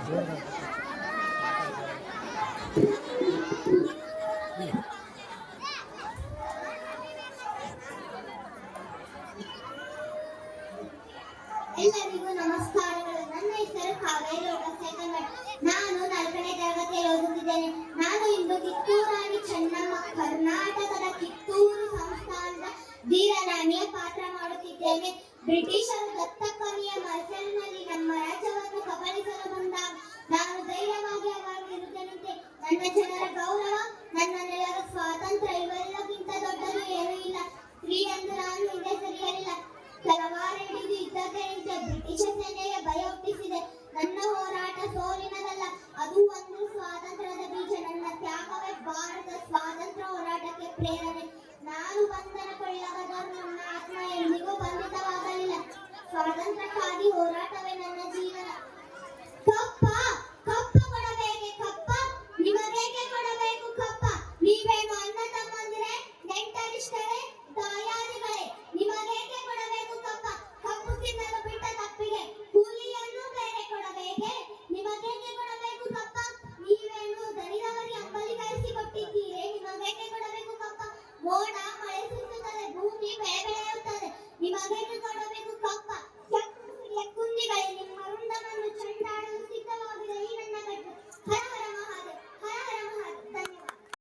ಎಲ್ಲರಿಗೂ ನಮಸ್ಕಾರಗಳು. ನನ್ನ ಹೆಸರು ಕಾವೇರಿ ಒಳಸೇಕರ್. ನಾನು 4ನೇ ತರಗತಿಯಲ್ಲಿ ಓದುತ್ತಿದ್ದೇನೆ. ನಾನು ಇಂದು ಕಿತ್ತೂರು ರಾಣಿ ಚೆನ್ನಮ್ಮ ಕರ್ನಾಟಕದ ಕಿತ್ತೂರು ಸಂಸ್ಥಾನದ ಧೀರರಾಣಿಯ ಪಾತ್ರ ಮಾಡುತ್ತಿದ್ದೇನೆ. ಬ್ರಿಟಿಷರು ದತ್ತಕ್ಕನಿಯ ಮರೆಸಲಿನಲ್ಲಿ ನಮ್ಮ ರಾಜ್ಯವನ್ನು ಕಬಳಿಸಲು ಬಂದಾಗ ನಾನು ಧೈರ್ಯವಾಗಿ ಅವರ ವಿರುದ್ಧ ನಿಂತೆ. ನನ್ನ ಜನರ ಗೌರವ, ನನ್ನ ನೆಲದ ಸ್ವಾತಂತ್ರ್ಯ ಇವೆಲ್ಲಕ್ಕಿಂತ ದೊಡ್ಡದು ಏನೂ ಇಲ್ಲ. ಸ್ತ್ರೀ ಎಂದು ನಾನು ಹಿಂದೆ ಸರಿಯಲಿಲ್ಲ. ತಲವಾರು ಹಿಡಿದು ಯುದ್ಧಕ್ಕೆ ನಿಂತೆ ಬ್ರಿಟಿಷ ಸೇನೆಗೆ ಭಯ ಹುಟ್ಟಿಸಿದೆ. ನನ್ನ ಹೋರಾಟ ಸೋಲಿನದಲ್ಲ, ಅದು ಒಂದು ಸ್ವಾತಂತ್ರ್ಯದ ಬೀಜ. ನನ್ನ ತ್ಯಾಗವೇ ಭಾರತ ಸ್ವಾತಂತ್ರ್ಯ ಹೋರಾಟಕ್ಕೆ ಪ್ರೇರಣೆ. ನಾನು ಬಂಧನಕ್ಕೊಳಗಾದರೂ ನನ್ನ ಆತ್ಮ ಎಂದಿಗೂ ಬಂಧಿತವಾಗಲಿಲ್ಲ. ಸ್ವಾತಂತ್ರ್ಯಕ್ಕಾಗಿ ಹೋರಾಟವೇ ನನ್ನ